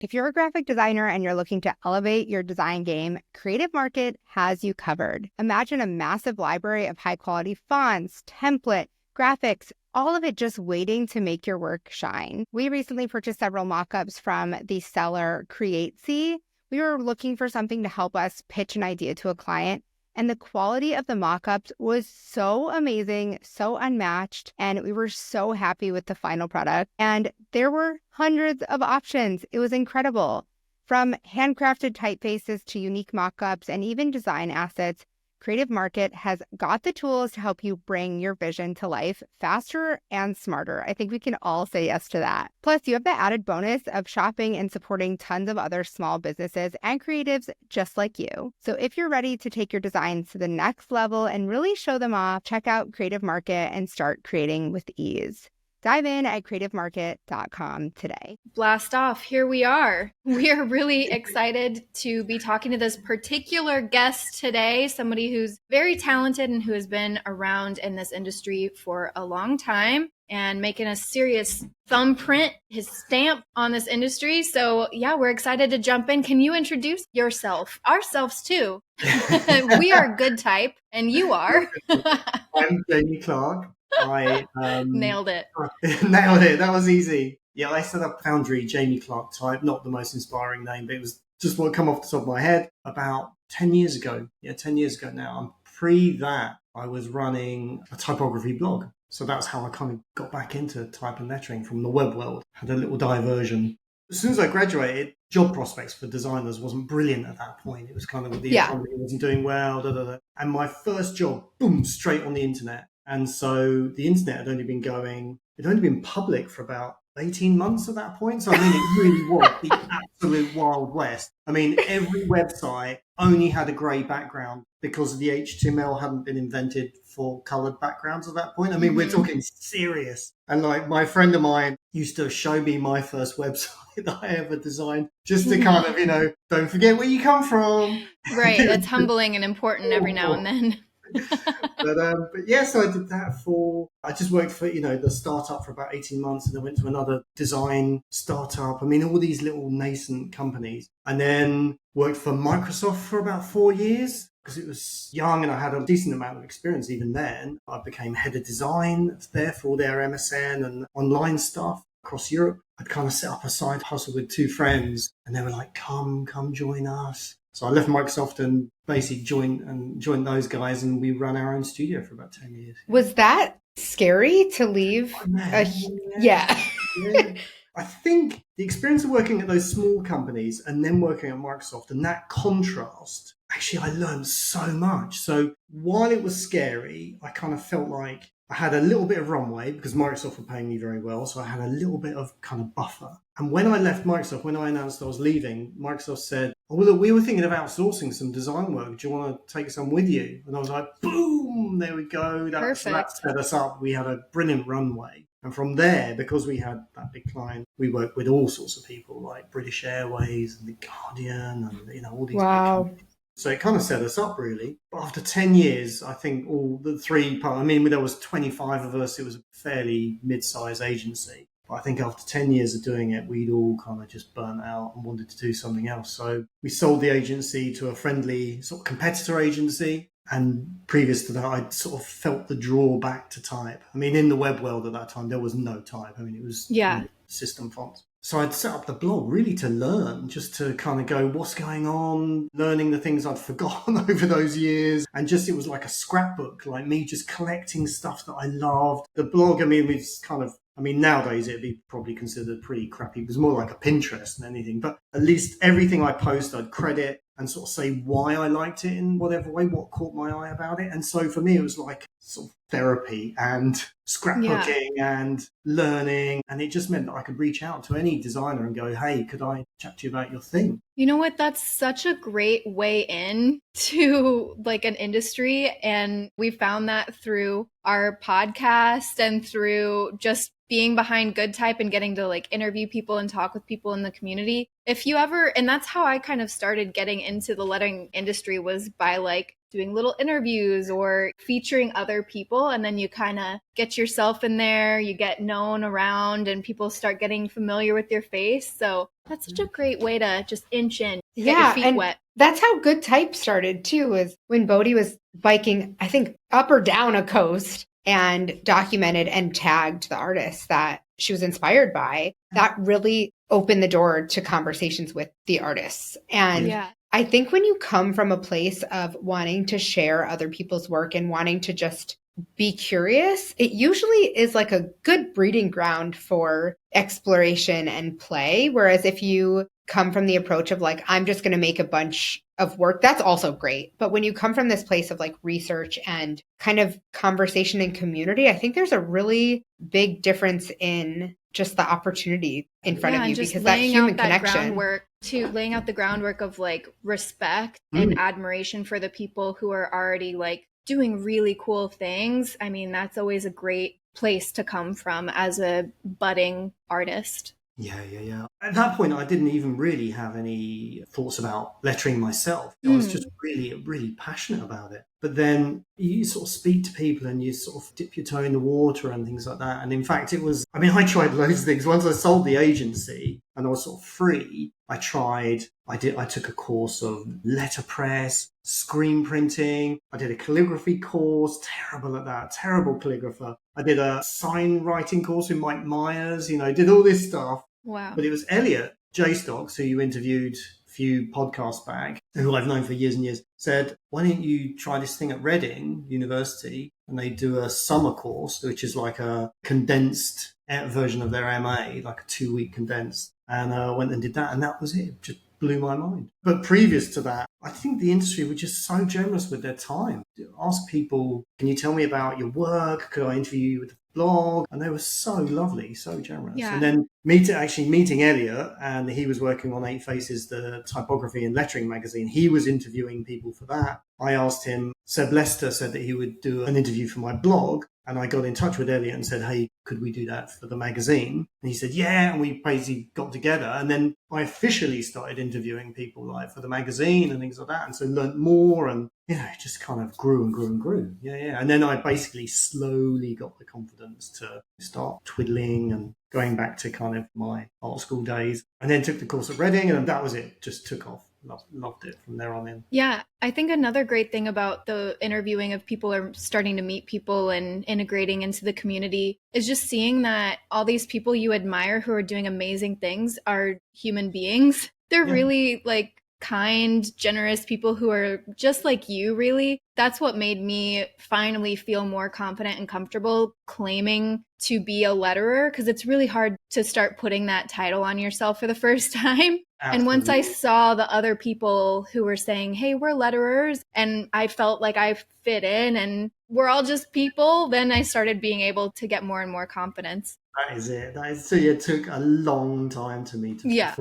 If you're a graphic designer and you're looking to elevate your design game, Creative Market has you covered. Imagine a massive library of high-quality fonts, template, graphics, all of it just waiting to make your work shine. We recently purchased several mockups from the seller CreateC. We were looking for something to help us pitch an idea to a client, and the quality of the mockups was so amazing, so unmatched, and we were so happy with the final product. And there were hundreds of options. It was incredible. From handcrafted typefaces to unique mockups and even design assets, Creative Market has got the tools to help you bring your vision to life faster and smarter. I think we can all say yes to that. Plus, you have the added bonus of shopping and supporting tons of other small businesses and creatives just like you. So if you're ready to take your designs to the next level and really show them off, check out Creative Market and start creating with ease. Dive in at creativemarket.com today. Blast off. Here we are. We are really excited to be talking to this particular guest today, somebody who's very talented and who has been around in this industry for a long time and making a serious thumbprint, his stamp on this industry. So yeah, we're excited to jump in. Can you introduce yourself? Ourselves too. We are Good Type and you are. I'm Jamie Clarke. I Nailed it. Nailed it. That was easy. Yeah, I set up Foundry, Jamie Clarke Type. Not the most inspiring name, but it was just what come off the top of my head about 10 years ago. Yeah, 10 years ago now. And pre that, I was running a typography blog. So that's how I kind of got back into type and lettering from the web world. Had a little diversion. As soon as I graduated, job prospects for designers wasn't brilliant at that point. It was kind of the economy wasn't doing well. And my first job, boom, straight on the internet. And so the internet had only been public for about 18 months at that point. So I mean, it really was the absolute Wild West. I mean, every website only had a grey background because the HTML hadn't been invented for coloured backgrounds at that point. I mean, we're talking serious. And like my friend of mine used to show me my first website that I ever designed just to kind of, don't forget where you come from. Right. That's humbling and important every now and then. But yeah, so I did that I just worked for, the startup for about 18 months and then went to another design startup. I mean, all these little nascent companies, and then worked for Microsoft for about 4 years because it was young and I had a decent amount of experience even then. I became head of design there for all their MSN and online stuff across Europe. I'd kind of set up a side hustle with two friends and they were like, come join us. So I left Microsoft and basically joined those guys, and we ran our own studio for about 10 years. Was that scary to leave? Yeah. I think the experience of working at those small companies and then working at Microsoft and that contrast, actually, I learned so much. So while it was scary, I kind of felt like I had a little bit of runway because Microsoft were paying me very well. So I had a little bit of kind of buffer. And when I left Microsoft, when I announced I was leaving, Microsoft said, oh, well, look, we were thinking of outsourcing some design work. Do you want to take some with you? And I was like, boom, there we go. That set us up. We had a brilliant runway. And from there, because we had that big client, we worked with all sorts of people like British Airways and The Guardian and, all these big companies. So it kind of set us up, really. But after 10 years, I think all the there was 25 of us. It was a fairly mid-sized agency. But I think after 10 years of doing it, we'd all kind of just burnt out and wanted to do something else. So we sold the agency to a friendly sort of competitor agency. And previous to that, I'd sort of felt the draw back to type. I mean, in the web world at that time, there was no type. I mean, it was system fonts. So I'd set up the blog really to learn, just to kind of go, what's going on, learning the things I'd forgotten over those years. And just, it was like a scrapbook, like me just collecting stuff that I loved. The blog, nowadays it'd be probably considered pretty crappy. It was more like a Pinterest than anything. But at least everything I post, I'd credit and sort of say why I liked it in whatever way, what caught my eye about it. And so for me, it was like sort of therapy and scrapbooking and learning. And it just meant that I could reach out to any designer and go, hey, could I chat to you about your thing? You know what? That's such a great way in to like an industry. And we found that through our podcast and through just being behind Good Type and getting to like interview people and talk with people in the community. If you ever, and that's how I kind of started getting into the lettering industry, was by like doing little interviews or featuring other people. And then you kind of get yourself in there, you get known around, and people start getting familiar with your face. So that's such a great way to just inch in, get your feet wet. That's how Good Type started too, is when Bodhi was biking, I think, up or down a coast and documented and tagged the artists that she was inspired by. That really opened the door to conversations with the artists. And I think when you come from a place of wanting to share other people's work and wanting to just be curious, it usually is like a good breeding ground for exploration and play. Whereas if you come from the approach of like, I'm just going to make a bunch of work, that's also great. But when you come from this place of like research and kind of conversation and community, I think there's a really big difference in just the opportunity in front of you, because that human connection. Laying out the groundwork of like respect and admiration for the people who are already like doing really cool things. I mean, that's always a great place to come from as a budding artist. Yeah. At that point, I didn't even really have any thoughts about lettering myself. I was just really passionate about it. But then you sort of speak to people and you sort of dip your toe in the water and things like that. And in fact, I tried loads of things. Once I sold the agency and I was sort of free, I took a course of letterpress, screen printing. I did a calligraphy course, terrible at that, terrible calligrapher. I did a sign writing course with Mike Myers, did all this stuff. Wow. But it was Elliot J. Stocks, who you interviewed a few podcasts back, who I've known for years and years, said, why don't you try this thing at Reading University? And they do a summer course, which is like a condensed version of their MA, like a 2-week condensed. And I went and did that, and that was it. It just blew my mind. But previous to that, I think the industry were just so generous with their time. Ask people, can you tell me about your work? Could I interview you with the blog? And they were so lovely, so generous. Yeah. And then meeting Elliot, and he was working on 8 Faces, the typography and lettering magazine. He was interviewing people for that. I asked him, Seb Lester said that he would do an interview for my blog. And I got in touch with Elliot and said, hey, could we do that for the magazine? And he said, yeah. And we basically got together. And then I officially started interviewing people like for the magazine and things like that. And so learned more, and, it just kind of grew and grew and grew. Yeah. And then I basically slowly got the confidence to start twiddling and going back to kind of my art school days, and then took the course at Reading, and that was it. Just took off. Loved it from there on in. Yeah, I think another great thing about the interviewing of people or starting to meet people and integrating into the community is just seeing that all these people you admire who are doing amazing things are human beings. They're really like kind, generous people who are just like you, really. That's what made me finally feel more confident and comfortable claiming to be a letterer, because it's really hard to start putting that title on yourself for the first time. Absolutely. And once I saw the other people who were saying, hey, we're letterers, and I felt like I fit in and we're all just people, then I started being able to get more and more confidence. That is it. So it took a long time to me to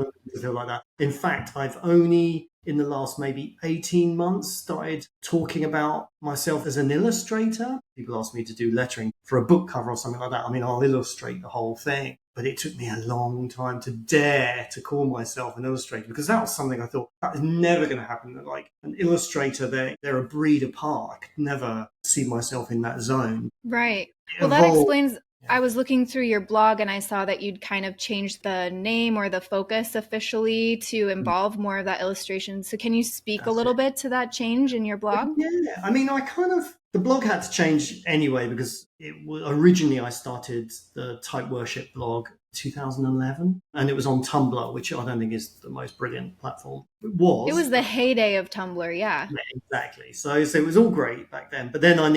feel like that. In fact, I've only in the last maybe 18 months started talking about myself as an illustrator. People ask me to do lettering for a book cover or something like that. I mean, I'll illustrate the whole thing. But it took me a long time to dare to call myself an illustrator, because that was something I thought that was never going to happen. Like an illustrator, they're a breed apart. I could never see myself in that zone. Right. Well, that explains. I was looking through your blog and I saw that you'd kind of changed the name or the focus officially to involve more of that illustration. So can you speak a little bit to that change in your blog? Yeah, I mean, the blog had to change anyway, because originally I started the Type Worship blog 2011, and it was on Tumblr, which I don't think is the most brilliant platform. It was the heyday of Tumblr. Yeah, exactly. So it was all great back then, but then I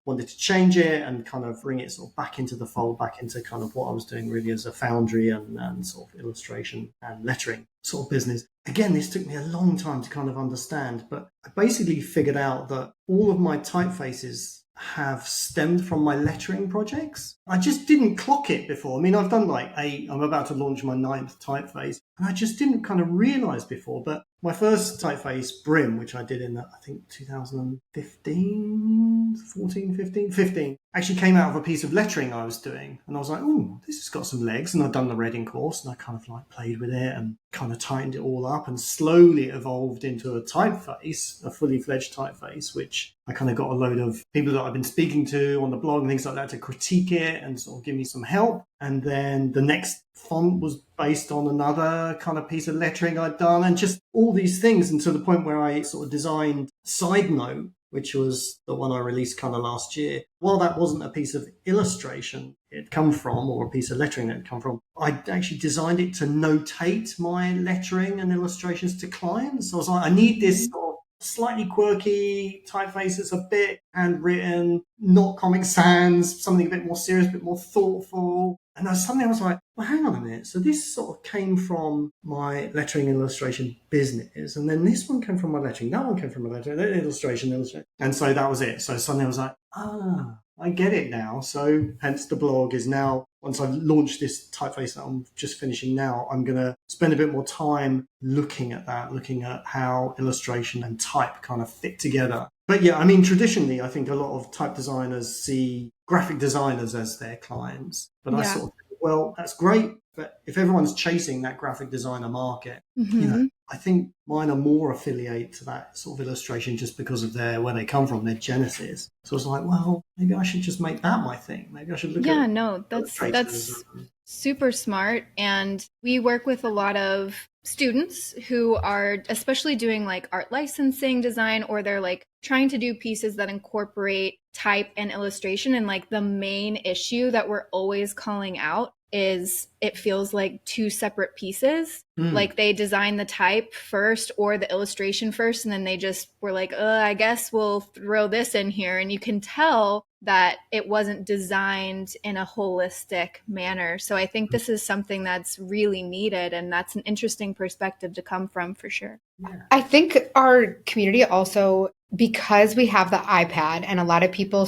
wanted to change it and kind of bring it sort of back into the fold, back into kind of what I was doing really as a foundry and sort of illustration and lettering sort of business. Again, this took me a long time to kind of understand, but I basically figured out that all of my typefaces have stemmed from my lettering projects. I just didn't clock it before. I mean, I've done like 8, I'm about to launch my 9th typeface, And I just didn't kind of realize before. But my first typeface, Brim, which I did in, I think, 2015, 14, 15, 15, actually came out of a piece of lettering I was doing. And I was like, oh, this has got some legs. And I'd done the Reading course, and I kind of like played with it and kind of tightened it all up, and slowly evolved into a typeface, a fully fledged typeface, which I kind of got a load of people that I've been speaking to on the blog and things like that to critique it and sort of give me some help. And then the next font was based on another kind of piece of lettering I'd done, and just all these things. And to the point where I sort of designed Side Note, which was the one I released kind of last year. While that wasn't a piece of illustration it come from, or a piece of lettering that it come from, I actually designed it to notate my lettering and illustrations to clients. So I was like, I need this sort of slightly quirky typeface that's a bit handwritten, not Comic Sans, something a bit more serious, a bit more thoughtful. And suddenly I was like, well, hang on a minute. So this sort of came from my lettering and illustration business. And then this one came from my lettering. That one came from my lettering, then illustration. And so that was it. So suddenly I was like, I get it now. So hence the blog is now, once I've launched this typeface that I'm just finishing now, I'm going to spend a bit more time looking at that, looking at how illustration and type kind of fit together. But yeah, I mean, traditionally, I think a lot of type designers see graphic designers as their clients. But I sort of think, well, that's great. But if everyone's chasing that graphic designer market, you know, I think mine are more affiliate to that sort of illustration just because of where they come from, their genesis. So I was like, well, maybe I should just make that my thing. Maybe I should look at that's super smart. And we work with a lot of students who are especially doing like art licensing design, or they're like trying to do pieces that incorporate type and illustration. And like the main issue that we're always calling out is it feels like two separate pieces. Like they design the type first or the illustration first, and then they just were like, I guess we'll throw this in here. And you can tell that it wasn't designed in a holistic manner. So I think this is something that's really needed, and that's an interesting perspective to come from for sure. I think our community also, because we have the iPad, and a lot of people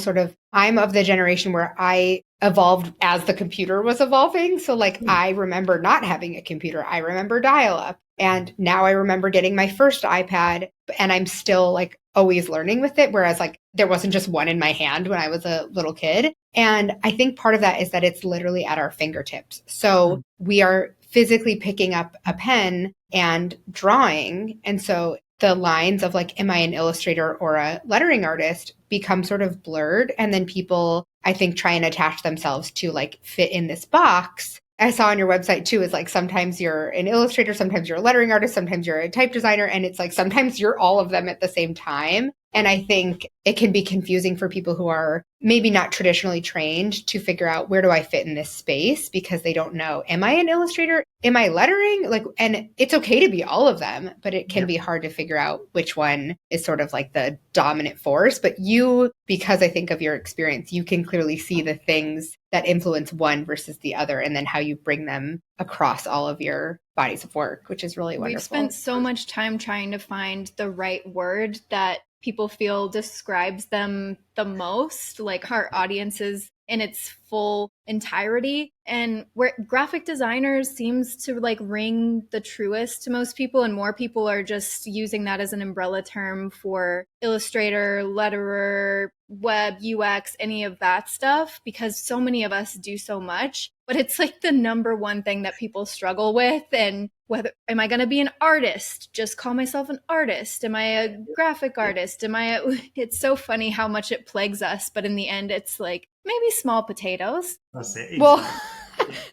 I'm of the generation where I evolved as the computer was evolving. So like I remember not having a computer. I remember dial-up. And now I remember getting my first iPad, and I'm still like always learning with it. Whereas like there wasn't just one in my hand when I was a little kid. And I think part of that is that it's literally at our fingertips. So we are physically picking up a pen and drawing. And so the lines of like, am I an illustrator or a lettering artist become sort of blurred. And then people, I think, try and attach themselves to like fit in this box. I saw on your website too, is like sometimes you're an illustrator, sometimes you're a lettering artist, sometimes you're a type designer. And it's like sometimes you're all of them at the same time. And I think it can be confusing for people who are maybe not traditionally trained to figure out, where do I fit in this space? Because they don't know, am I an illustrator? Am I lettering? Like, and it's okay to be all of them, but it can be hard to figure out which one is sort of like the dominant force. But you, because I think of your experience, you can clearly see the things that influence one versus the other, and then how you bring them across all of your bodies of work, which is really wonderful. We've spent so much time trying to find the right word that people feel describes them the most, like our audiences in its full entirety. And where graphic designers seems to like ring the truest to most people, and more people are just using that as an umbrella term for illustrator, letterer, web, UX, any of that stuff, because so many of us do so much. But it's like the number one thing that people struggle with. And whether, am I going to be an artist? Just call myself an artist. Am I a graphic artist? It's so funny how much it plagues us. But in the end, it's like maybe small potatoes. That's it. Well,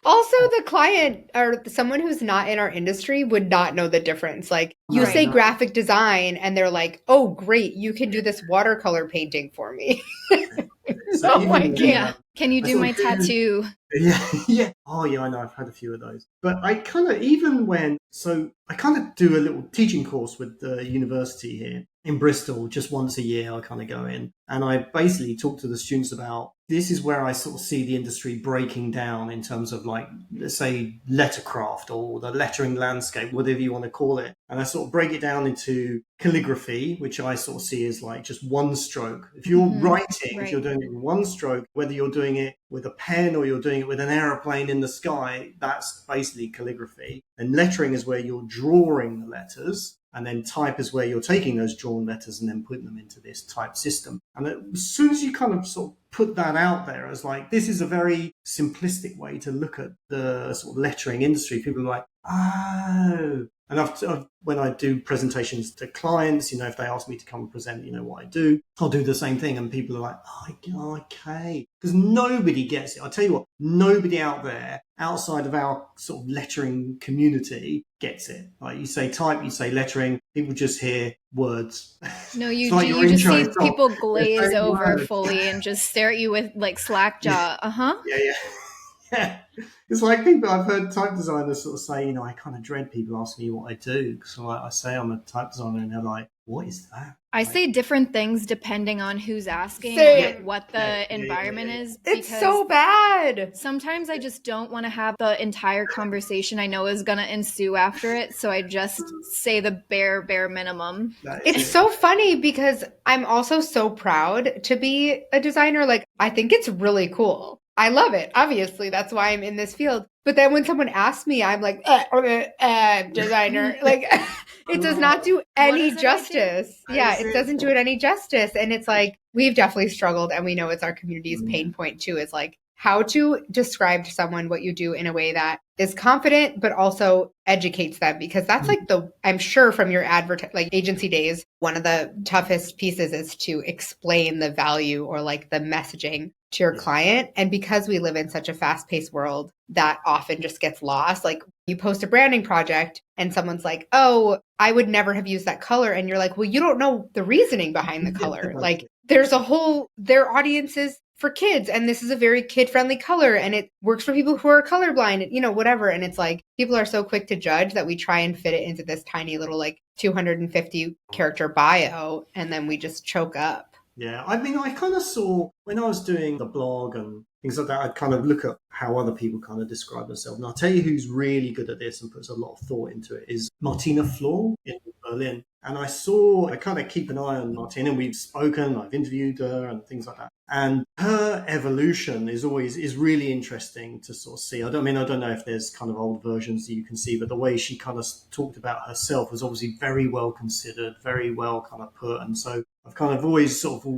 also the client or someone who's not in our industry would not know the difference. Like you say graphic design and they're like, oh, great, you can do this watercolor painting for me. So oh my God. Yeah. Can you do my tattoo? Yeah. Oh, yeah, I know. I've had a few of those. But I kind of, I kind of do a little teaching course with the university here in Bristol. Just once a year, I kind of go in and I basically talk to the students about this is where I sort of see the industry breaking down in terms of, like, let's say lettercraft or the lettering landscape, whatever you want to call it. And I sort of break it down into calligraphy, which I sort of see as like just one stroke. If you're writing, if you're doing it in one stroke, whether you're doing it with a pen or you're doing it with an aeroplane in the sky, that's basically calligraphy. And lettering is where you're drawing the letters. And then type is where you're taking those drawn letters and then putting them into this type system. And as soon as you kind of sort of put that out there as like, this is a very simplistic way to look at the sort of lettering industry, people are like, oh. And I've, when I do presentations to clients, you know, if they ask me to come and present, you know, what I do, I'll do the same thing. And people are like, oh, okay. Because nobody gets it. I'll tell you what, nobody out there outside of our sort of lettering community gets it. Like, you say type, you say lettering, people just hear words. No, you like you just see song. people glaze over words. fully and just stare at you with like slack jaw. Yeah. Yeah. It's like people, I've heard type designers sort of say, you know, I kind of dread people asking me what I do, because like, I say I'm a type designer and they're like, what is that? I say different things depending on who's asking, like what the environment is. It's so bad. Sometimes I just don't want to have the entire conversation I know is going to ensue after it. So I just say the bare minimum. It's so funny because I'm also so proud to be a designer. Like, I think it's really cool. I love it. Obviously, that's why I'm in this field. But then when someone asks me, I'm like, designer. Like, it does not do any justice. Yeah, it doesn't do it any justice. And it's like, we've definitely struggled, and we know it's our community's pain point too, is like how to describe to someone what you do in a way that is confident, but also educates them. Because that's like I'm sure from your like agency days, one of the toughest pieces is to explain the value or like the messaging to your client. And because we live in such a fast-paced world, that often just gets lost. Like, you post a branding project and someone's like, oh, I would never have used that color. And you're like, well, you don't know the reasoning behind the color. Like, their audience is for kids, and this is a very kid-friendly color, and it works for people who are colorblind, and, you know, whatever. And it's like, people are so quick to judge that we try and fit it into this tiny little like 250 character bio, and then we just choke up. Yeah, I mean, I kind of saw when I was doing the blog and things like that, I'd kind of look at how other people kind of describe themselves. And I'll tell you who's really good at this and puts a lot of thought into it is Martina Flor in Berlin. And I kind of keep an eye on Martina. We've spoken, I've interviewed her and things like that. And her evolution is really interesting to sort of see. I don't know if there's kind of old versions that you can see, but the way she kind of talked about herself was obviously very well considered, very well kind of put. And so I've kind of always sort of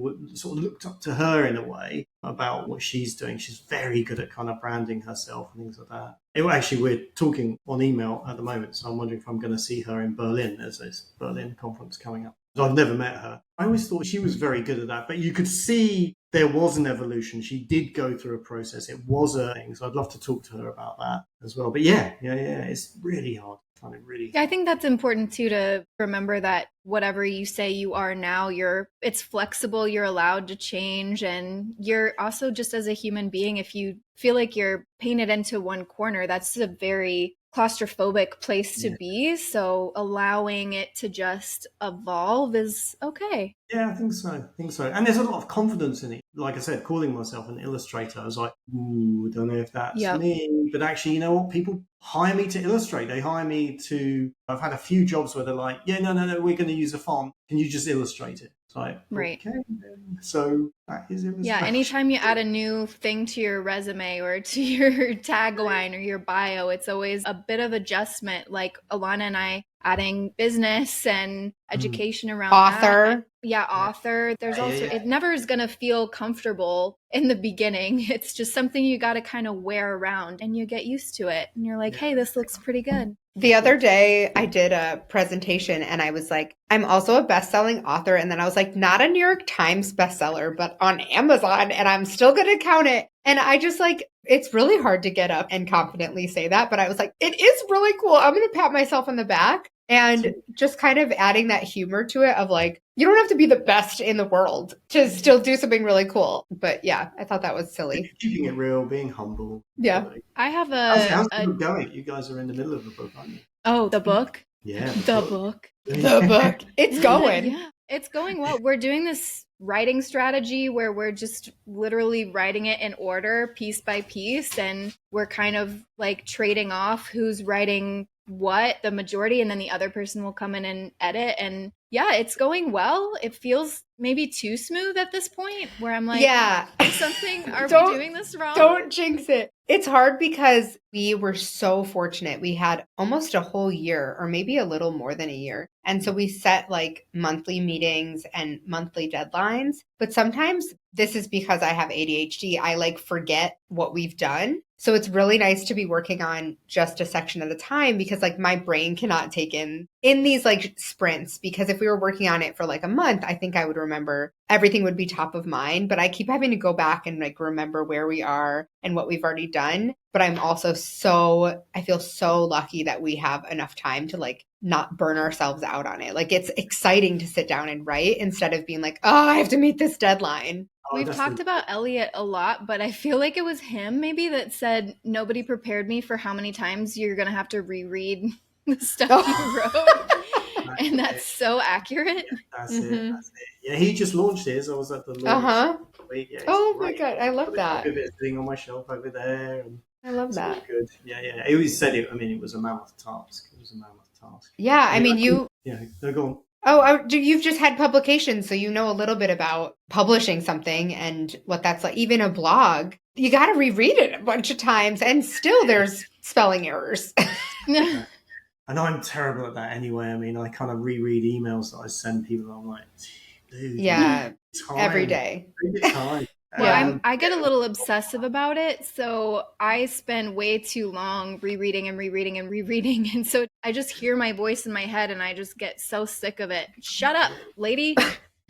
looked up to her in a way about what she's doing. She's very good at kind of branding herself and things like that. Actually, we're talking on email at the moment, so I'm wondering if I'm going to see her in Berlin. There's this Berlin conference coming up. I've never met her. I always thought she was very good at that, but you could see there was an evolution. She did go through a process. It was a thing, so I'd love to talk to her about that as well. But yeah, it's really hard. I think that's important too, to remember that whatever you say you are now, it's flexible, you're allowed to change, and you're also, just as a human being, if you feel like you're painted into one corner, that's a very claustrophobic place to be. So allowing it to just evolve is okay. Yeah, I think so. And there's a lot of confidence in it. Like I said, calling myself an illustrator, I was like, ooh, don't know if that's me. But actually, you know what? People hire me to illustrate. They hire me I've had a few jobs where they're like, yeah, no, we're going to use a font. Can you just illustrate it? It's like, right. Okay. So that is illustration. Yeah, anytime you add a new thing to your resume or to your tagline or your bio, it's always a bit of adjustment. Like Alana and I adding business and education around author. Author. There's also, it never is going to feel comfortable in the beginning. It's just something you got to kind of wear around, and you get used to it. And you're like, hey, this looks pretty good. The other day I did a presentation and I was like, I'm also a best-selling author. And then I was like, not a New York Times bestseller, but on Amazon, and I'm still going to count it. And I just like, it's really hard to get up and confidently say that, but I was like, it is really cool. I'm going to pat myself on the back. And just kind of adding that humor to it of like, you don't have to be the best in the world to still do something really cool. But yeah, I thought that was silly. Keeping it real, being humble. Yeah. I have how's the book going? You guys are in the middle of the book, aren't you? Oh, the book? Yeah. The book. The book. It's going. Yeah. It's going well. We're doing this writing strategy where we're just literally writing it in order, piece by piece, and we're kind of like trading off who's writing what, the majority, and then the other person will come in and edit. And yeah, it's going well. It feels maybe too smooth at this point where I'm like, Yeah. are we doing this wrong? Don't jinx it. It's hard because we were so fortunate. We had almost a whole year, or maybe a little more than a year. And so we set like monthly meetings and monthly deadlines. But sometimes this is because I have ADHD. I like forget what we've done. So it's really nice to be working on just a section at a time, because like my brain cannot take in these like sprints, because if we were working on it for like a month, I think I would remember everything would be top of mind. But I keep having to go back and like remember where we are and what we've already done. But I'm also I feel so lucky that we have enough time to like not burn ourselves out on it. Like it's exciting to sit down and write instead of being like, oh, I have to meet this deadline. We've talked about Elliot a lot, but I feel like it was him maybe that said, nobody prepared me for how many times you're going to have to reread the stuff you wrote. And that's so accurate. That's it. Yeah, he just launched his. I was at the launch. Yeah, my God. I love that. It's sitting on my shelf over there. And I love that. Good. Yeah. He always said it. I mean, it was a mammoth task. Yeah. I mean, Yeah, no, go on. Oh, you've just had publications, so you know a little bit about publishing something and what that's like. Even a blog, you got to reread it a bunch of times, and still there's spelling errors. And I'm terrible at that anyway. I mean, I kind of reread emails that I send people. I'm like, dude, every day. Time. Well, I get a little obsessive about it, so I spend way too long rereading. And so I just hear my voice in my head and I just get so sick of it. Shut up, lady.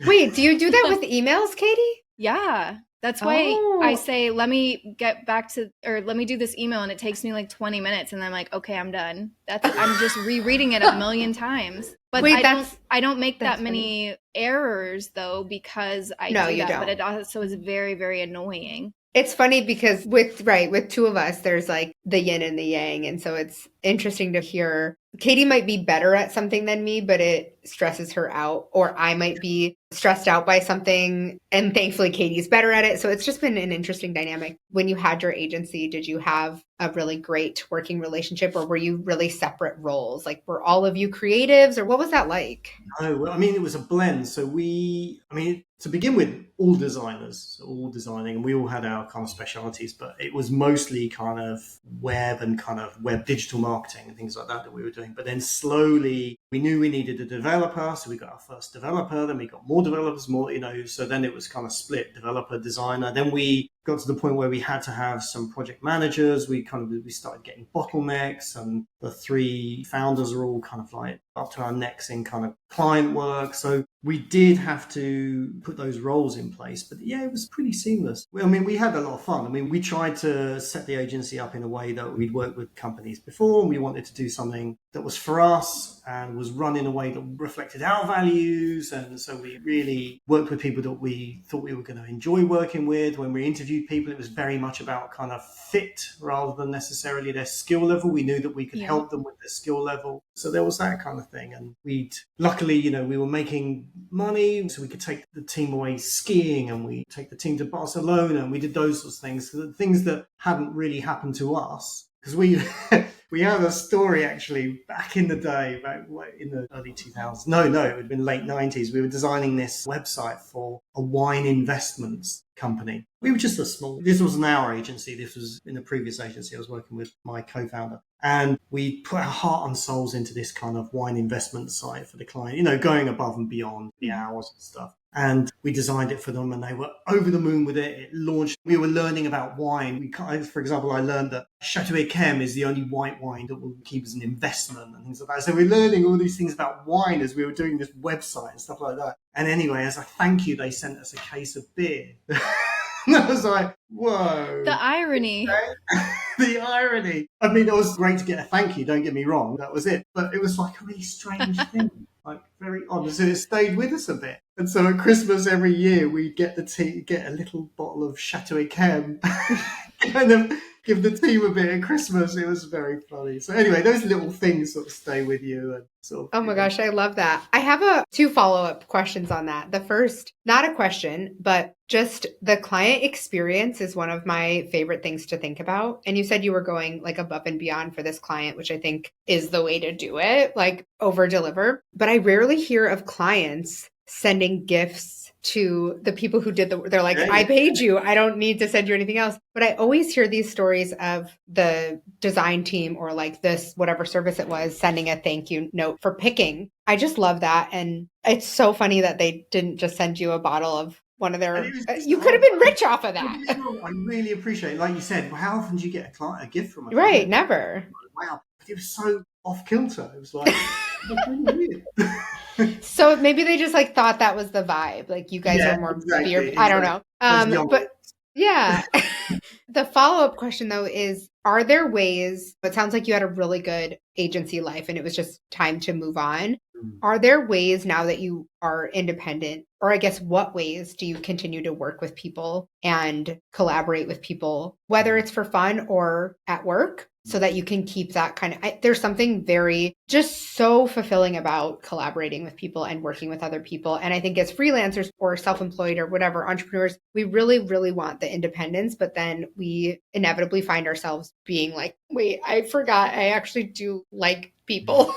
Wait, do you do that with emails, Katie? Yeah. That's why I say, let me do this email, and it takes me like 20 minutes, and I'm like, okay, I'm done. I'm just rereading it a million times. But I don't make that many errors though, because I do that. You don't. But it also is very, very annoying. It's funny because with two of us, there's like the yin and the yang. And so it's interesting to hear. Katie might be better at something than me, but it stresses her out. Or I might be stressed out by something, and thankfully Katie's better at it. So it's just been an interesting dynamic. When you had your agency, did you have a really great working relationship, or were you really separate roles? Like, were all of you creatives, or what was that like? Oh, well, I mean, it was a blend. So to begin with, all designers, all designing, and we all had our kind of specialities, but it was mostly kind of web and kind of web digital marketing and things like that we were doing. But then slowly we knew we needed a developer. So we got our first developer, then we got more developers, so then it was kind of split developer, designer. Then we got to the point where we had to have some project managers. We started getting bottlenecks, and the three founders are all kind of like up to our necks in kind of client work. So we did have to put those roles in place, but yeah, it was pretty seamless. I mean, we had a lot of fun. I mean, we tried to set the agency up in a way that we'd worked with companies before, and we wanted to do something that was for us and was run in a way that reflected our values. And so we really worked with people that we thought we were going to enjoy working with. When we interviewed people, it was very much about kind of fit rather than necessarily their skill level. We knew that we could help them with their skill level. So there was that kind of thing. And luckily, we were making money, so we could take the team away skiing, and we take the team to Barcelona, and we did those sorts of things. So things that hadn't really happened to us. Because we have a story actually back in the day, back in the early 2000s. No, it would have been late 90s. We were designing this website for a wine investments company. We were just this wasn't our agency. This was in the previous agency I was working with my co-founder. And we put our heart and souls into this kind of wine investment site for the client, going above and beyond the hours and stuff. And we designed it for them, and they were over the moon with it. It launched. We were learning about wine. For example, I learned that Chateau Yquem is the only white wine that will keep as an investment and things like that. So we're learning all these things about wine as we were doing this website and stuff like that. And anyway, as a thank you, they sent us a case of beer. And I was like, whoa. The irony. The irony. I mean, it was great to get a thank you, don't get me wrong. That was it. But it was like a really strange thing. Like very odd. So it stayed with us a bit. And so at Christmas every year, we'd get a little bottle of Chateau Yquem, kind of give the team a bit at Christmas. It was very funny. So anyway, those little things sort of stay with you and sort of. Oh my gosh, I love that. I have two follow-up questions on that. The first, not a question, but just the client experience is one of my favorite things to think about. And you said you were going like above and beyond for this client, which I think is the way to do it, like over deliver. But I rarely hear of clients sending gifts to the people who did they're like, I paid you. I don't need to send you anything else. But I always hear these stories of the design team or like this, whatever service it was, sending a thank you note for picking. I just love that. And it's so funny that they didn't just send you a bottle of one of their, you could have been rich off of that. I really appreciate it. Like you said, well, how often do you get a gift from a Right, client? never. Wow. But it was so off kilter. It was like, really weird. So maybe they just like thought that was the vibe. Like you guys are more beer. I don't know. But yeah. The follow-up question though is, are there ways, it sounds like you had a really good agency life and it was just time to move on. Are there ways now that you are independent, or I guess what ways do you continue to work with people and collaborate with people, whether it's for fun or at work, so that you can keep that kind of, there's something very just so fulfilling about collaborating with people and working with other people. And I think as freelancers or self-employed or whatever, entrepreneurs, we really, really want the independence, but then we inevitably find ourselves being like, wait, I forgot I actually do like people.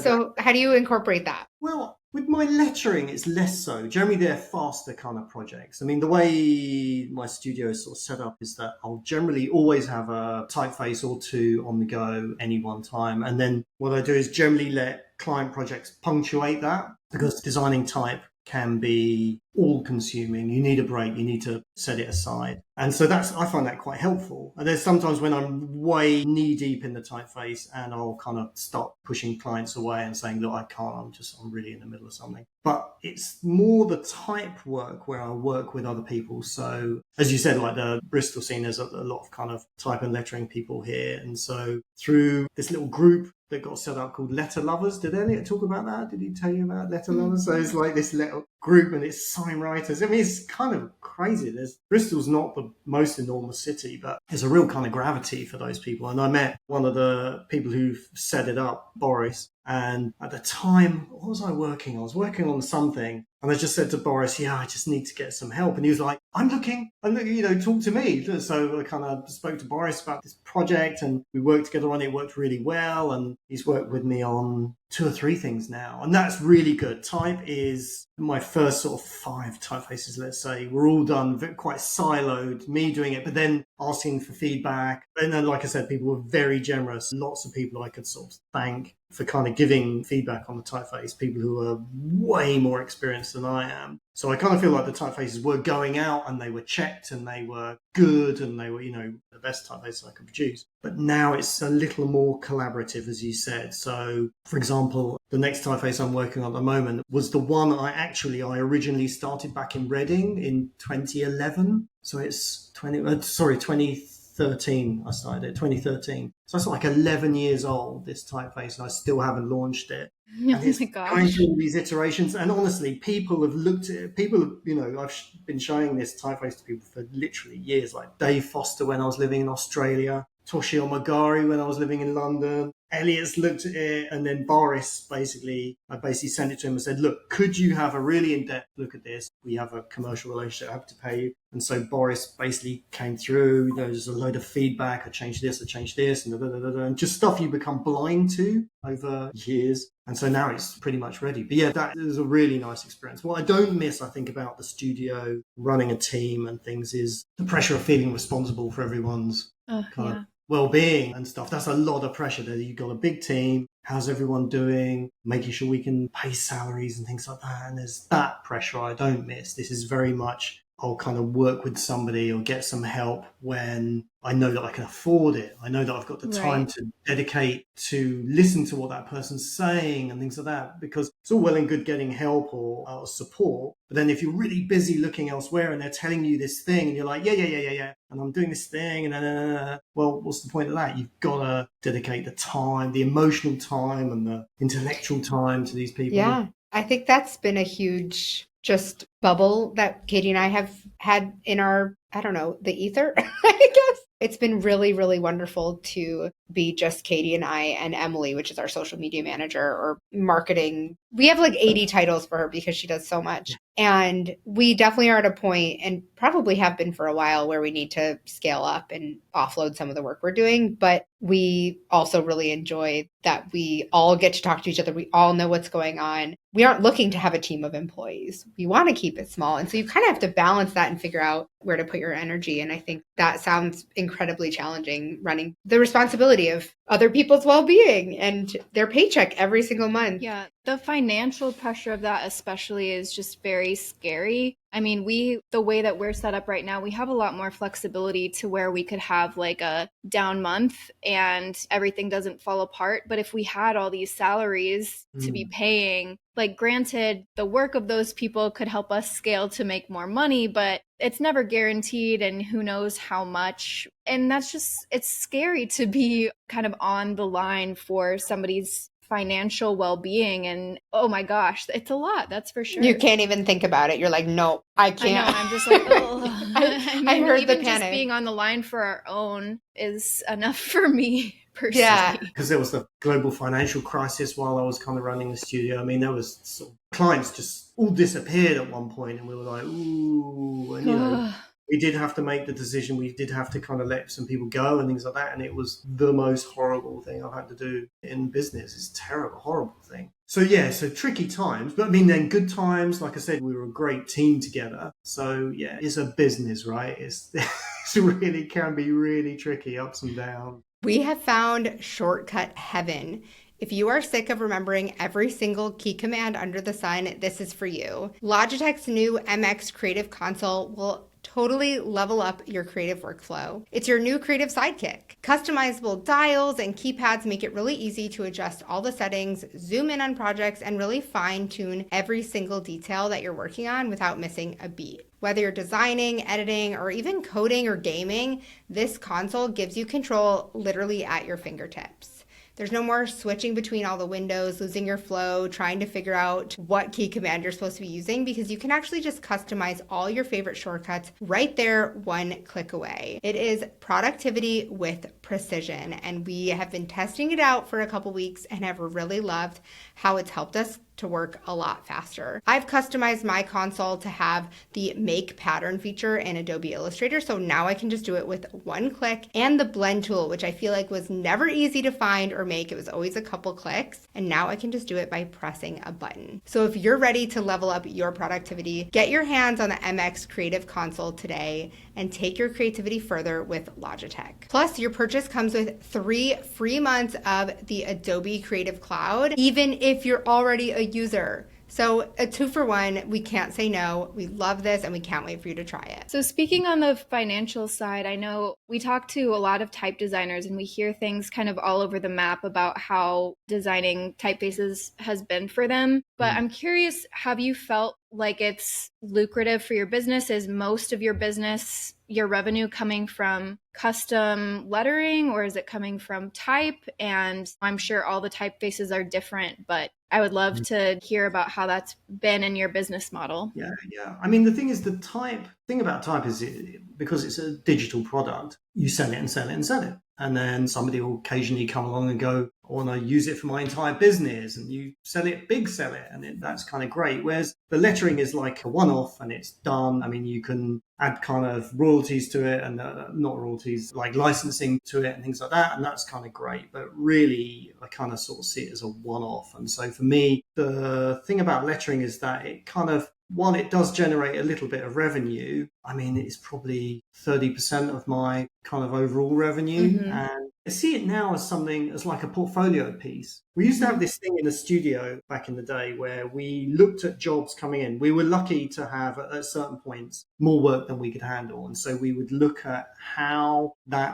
So how do you incorporate that? Well, with my lettering, it's less so. Generally, they're faster kind of projects. I mean, the way my studio is sort of set up is that I'll generally always have a typeface or two on the go any one time. And then what I do is generally let client projects punctuate that, because designing type can be all consuming. You need a break, you need to set it aside. And so I find that quite helpful. And there's sometimes when I'm way knee deep in the typeface and I'll kind of stop pushing clients away and saying, look, I can't, I'm really in the middle of something. But it's more the type work where I work with other people. So as you said, like the Bristol scene, there's a lot of kind of type and lettering people here. And so through this little group that got set up called Letter Lovers. Did Elliot talk about that? Did he tell you about Letter Lovers? So it's like this little group and it's sign writers. I mean, it's kind of crazy. Bristol's not the most enormous city, but there's a real kind of gravity for those people. And I met one of the people who set it up, Boris. And at the time, what was I working on? I was working on something. And I just said to Boris, I just need to get some help. And he was like, I'm looking, talk to me. So I kind of spoke to Boris about this project and we worked together on it. It worked really well. And he's worked with me on 2 or 3 things now. And that's really good. Type is my first sort of 5 typefaces, let's say. We're all done quite siloed, me doing it, but then asking for feedback. And then, like I said, people were very generous. Lots of people I could sort of thank for kind of giving feedback on the typeface, people who are way more experienced than I am. So I kind of feel like the typefaces were going out and they were checked and they were good and they were, the best typefaces I could produce. But now it's a little more collaborative, as you said. So, for example, the next typeface I'm working on at the moment was the one I originally started back in Reading in 2011. So it's 2013. I started it, 2013. So it's like 11 years old, this typeface, and I still haven't launched it. And it's going through all these iterations. And honestly, people have looked at it. I've been showing this typeface to people for literally years, like Dave Foster when I was living in Australia, Toshio Magari when I was living in London. Elliot's looked at it, and then Boris I basically sent it to him and said, look, could you have a really in-depth look at this? We have a commercial relationship, I have to pay you. And so Boris basically came through, there's a load of feedback, I changed this, and just stuff you become blind to over years. And so now it's pretty much ready. But yeah, that is a really nice experience. What I don't miss, I think, about the studio, running a team and things is the pressure of feeling responsible for everyone's kind of well-being and stuff. That's a lot of pressure there. You've got a big team. How's everyone doing? Making sure we can pay salaries and things like that. And there's that pressure I don't miss. This is very much, I'll kind of work with somebody or get some help when I know that I can afford it. I know that I've got the time to dedicate to listen to what that person's saying and things like that, because it's all well and good getting help or support. But then if you're really busy looking elsewhere and they're telling you this thing and you're like, yeah, and I'm doing this thing and well, what's the point of that? You've got to dedicate the time, the emotional time and the intellectual time to these people. Yeah, I think that's been a huge just bubble that Katie and I have had in our, the ether, I guess. It's been really, really wonderful to be just Katie and I and Emily, which is our social media manager or marketing. We have like 80 titles for her because she does so much. And we definitely are at a point, and probably have been for a while, where we need to scale up and offload some of the work we're doing. But we also really enjoy that we all get to talk to each other. We all know what's going on. We aren't looking to have a team of employees. We want to keep it small. And so you kind of have to balance that and figure out where to put your energy. And I think that sounds incredibly challenging, running the responsibility of other people's well-being and their paycheck every single month. Yeah, the financial pressure of that especially is just very scary. I mean, the way that we're set up right now, we have a lot more flexibility to where we could have like a down month and everything doesn't fall apart. But if we had all these salaries to be paying, like granted, the work of those people could help us scale to make more money, but it's never guaranteed and who knows how much. And it's scary to be kind of on the line for somebody's financial well-being. And oh my gosh, it's a lot, that's for sure. You can't even think about it. You're like, no, I can't. I know, I'm just like, oh. I heard even the just panic. being on the line for our own is enough for me personally. Yeah. Because there was the global financial crisis while I was kind of running the studio. I mean, there was sort of clients just all disappeared at one point, and we were like, ooh, and you know, we did have to make the decision. We did have to kind of let some people go and things like that. And it was the most horrible thing I've had to do in business. It's a terrible, horrible thing. So yeah, so tricky times, but I mean, then good times. Like I said, we were a great team together. So yeah, it's a business, right? It's really can be really tricky, ups and downs. We have found shortcut heaven. If you are sick of remembering every single key command under the sun, this is for you. Logitech's new MX Creative Console will totally level up your creative workflow. It's your new creative sidekick. Customizable dials and keypads make it really easy to adjust all the settings, zoom in on projects, and really fine-tune every single detail that you're working on without missing a beat. Whether you're designing, editing, or even coding or gaming, this console gives you control literally at your fingertips. There's no more switching between all the windows, losing your flow, trying to figure out what key command you're supposed to be using, because you can actually just customize all your favorite shortcuts right there, one click away. It is productivity with precision, and we have been testing it out for a couple weeks and have really loved how it's helped us to work a lot faster. I've customized my console to have the make pattern feature in Adobe Illustrator, so now I can just do it with one click, and the blend tool, which I feel like was never easy to find or make. It was always a couple clicks, and now I can just do it by pressing a button. So if you're ready to level up your productivity, get your hands on the MX Creative Console today and take your creativity further with Logitech. Plus, your purchase comes with 3 free months of the Adobe Creative Cloud, even if you're already a user. So a 2-for-1, we can't say no. We love this and we can't wait for you to try it. So speaking on the financial side, I know we talk to a lot of type designers and we hear things kind of all over the map about how designing typefaces has been for them. But I'm curious, have you felt like it's lucrative for your business? Is most of your business, your revenue coming from custom lettering, or is it coming from type? And I'm sure all the typefaces are different, but I would love to hear about how that's been in your business model. Yeah. I mean, the thing is, the thing about type is because it's a digital product, you sell it and sell it and sell it. And then somebody will occasionally come along and go, I want to use it for my entire business. And you sell it. And that's kind of great. Whereas the lettering is like a one-off and it's done. I mean, you can add kind of royalties to it and not royalties, like licensing to it and things like that. And that's kind of great. But really, I kind of sort of see it as a one-off. And so for me, the thing about lettering is that it kind of, while it does generate a little bit of revenue, I mean, it's probably 30% of my kind of overall revenue. And I see it now as something, as like a portfolio piece. We used to have this thing in the studio back in the day where we looked at jobs coming in. We were lucky to have, at certain points, more work than we could handle. And so we would look at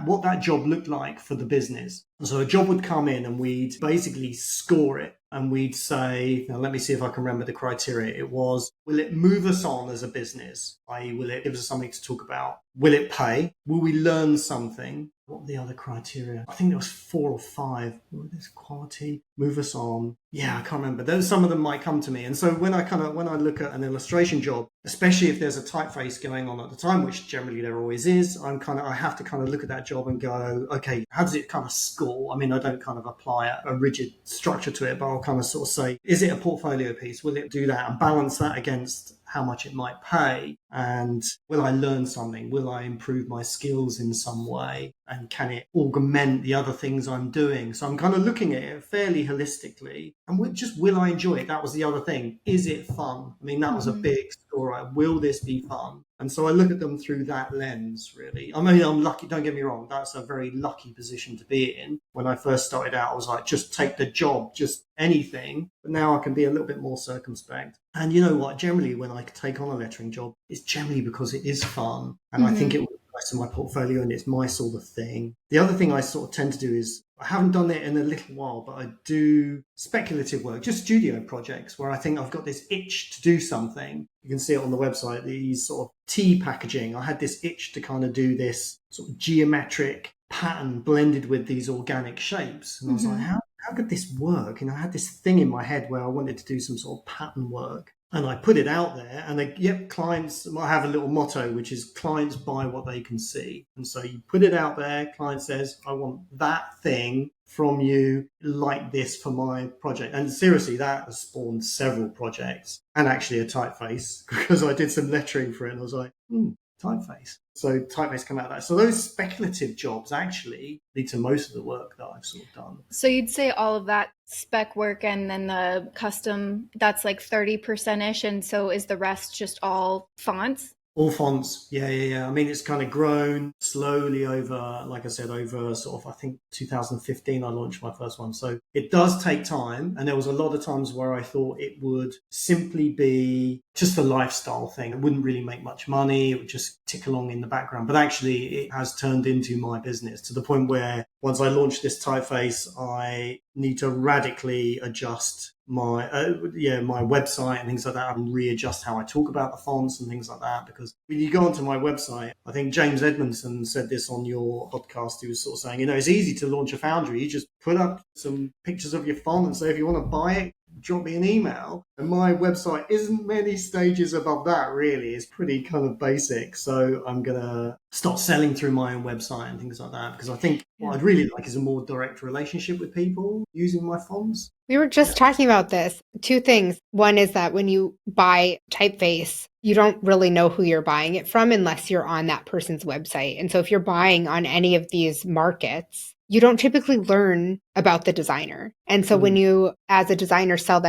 what that job looked like for the business. And so a job would come in and we'd basically score it. And we'd say, now let me see if I can remember the criteria. It was, will it move us on as a business? I.e., will it give us something to talk about? Will it pay? Will we learn something? what were the other criteria? I think there was 4 or 5. There's quality, move us on. Yeah, I can't remember. Those, some of them might come to me. And so when I look at an illustration job, especially if there's a typeface going on at the time, which generally there always is, I have to kind of look at that job and go, okay, how does it kind of score? I mean, I don't kind of apply a rigid structure to it, but I'll kind of sort of say, is it a portfolio piece? Will it do that? And balance that against how much it might pay, and will I learn something? Will I improve my skills in some way? And can it augment the other things I'm doing? So I'm kind of looking at it fairly holistically. And just, will I enjoy it? That was the other thing. Is it fun? I mean, that was a big score. Will this be fun? And so I look at them through that lens, really. I mean, I'm lucky, don't get me wrong. That's a very lucky position to be in. When I first started out, I was like, just take the job, just anything. But now I can be a little bit more circumspect. And you know what? Generally, when I take on a lettering job, it's generally because it is fun. And I think it will be nice in my portfolio and it's my sort of thing. The other thing I sort of tend to do is, I haven't done it in a little while, but I do speculative work, just studio projects where I think I've got this itch to do something. You can see it on the website, these sort of tea packaging. I had this itch to kind of do this sort of geometric pattern blended with these organic shapes. And I was like, how could this work? I had this thing in my head where I wanted to do some sort of pattern work. And I put it out there and clients might have a little motto, which is clients buy what they can see. And so you put it out there, client says, I want that thing from you like this for my project. And seriously, that has spawned several projects and actually a typeface because I did some lettering for it and I was like, typeface. So typeface come out of that. So those speculative jobs actually lead to most of the work that I've sort of done. So you'd say all of that spec work and then the custom, that's like 30%-ish. And so is the rest just all fonts? All fonts, yeah. I mean, it's kind of grown slowly over, like I said, over sort of, I think 2015, I launched my first one. So it does take time. And there was a lot of times where I thought it would simply be just a lifestyle thing. It wouldn't really make much money. It would just tick along in the background. But actually, it has turned into my business to the point where once I launched this typeface, I need to radically adjust my website and things like that, and readjust how I talk about the fonts and things like that. Because when you go onto my website, I think James Edmondson said this on your podcast. He was sort of saying, it's easy to launch a foundry. You just put up some pictures of your font and say, if you want to buy it, drop me an email. And my website isn't many stages above that, really. It's pretty kind of basic. So I'm going to start selling through my own website and things like that, because I think what I'd really like is a more direct relationship with people using my fonts. We were just talking about this. 2 things. One is that when you buy typeface, you don't really know who you're buying it from unless you're on that person's website. And so if you're buying on any of these markets, you don't typically learn about the designer. And so when you, as a designer, sell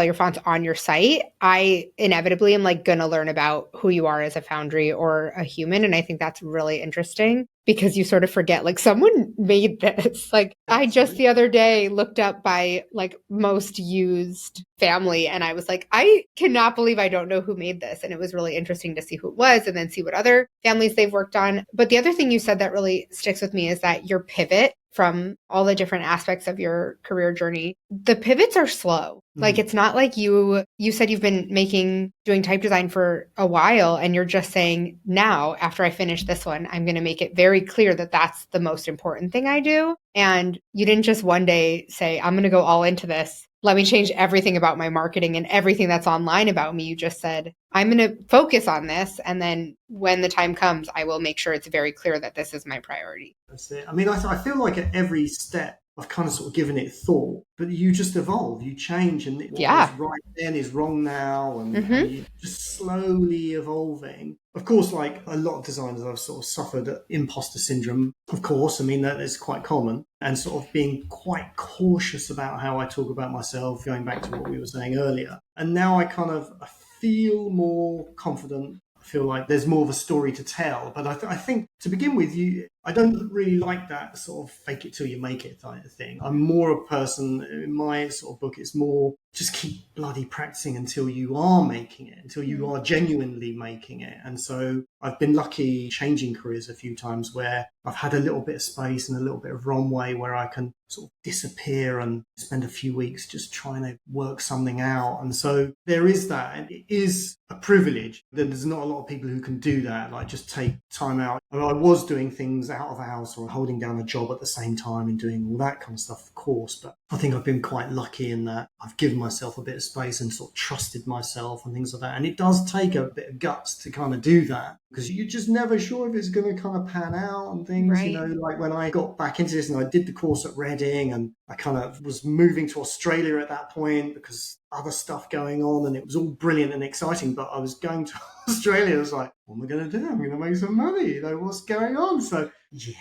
your fonts on your site, I inevitably am like going to learn about who you are as a foundry or a human. And I think that's really interesting because you sort of forget, like, someone made this. Like, I just the other day looked up by like most used family and I was like, I cannot believe I don't know who made this. And it was really interesting to see who it was and then see what other families they've worked on. But the other thing you said that really sticks with me is that your pivot from all the different aspects of your career journey, the pivots are slow. Like, it's not like you said you've been doing type design for a while and you're just saying, now, after I finish this one, I'm going to make it very clear that that's the most important thing I do. And you didn't just one day say, I'm going to go all into this. Let me change everything about my marketing and everything that's online about me. You just said, I'm going to focus on this. And then when the time comes, I will make sure it's very clear that this is my priority. That's it. I mean, I feel like at every step, I've kind of sort of given it thought, but you just evolve, you change, and what was right then is wrong now, and you're just slowly evolving. Of course, like a lot of designers, I've sort of suffered imposter syndrome. Of course, I mean, that is quite common, and sort of being quite cautious about how I talk about myself, going back to what we were saying earlier. And now I feel more confident. I feel like there's more of a story to tell. But I think to begin with, I don't really like that sort of fake it till you make it type of thing. I'm more a person, in my sort of book, it's more just keep bloody practicing until you are making it, until you are genuinely making it. And so I've been lucky changing careers a few times where I've had a little bit of space and a little bit of runway where I can sort of disappear and spend a few weeks just trying to work something out. And so there is that, and it is a privilege. There's not a lot of people who can do that, like just take time out. I was doing things out of house or holding down a job at the same time and doing all that kind of stuff, of course. But I think I've been quite lucky in that I've given myself a bit of space and sort of trusted myself and things like that. And it does take a bit of guts to kind of do that, because you're just never sure if it's going to kind of pan out and things, Right. you know, like when I got back into this and I did the course at Reading, and I kind of was moving to Australia at that point because other stuff going on, and it was all brilliant and exciting, but I was going to Australia. I was like, what am I going to do? I'm going to make some money. You know, what's going on? So, yeah.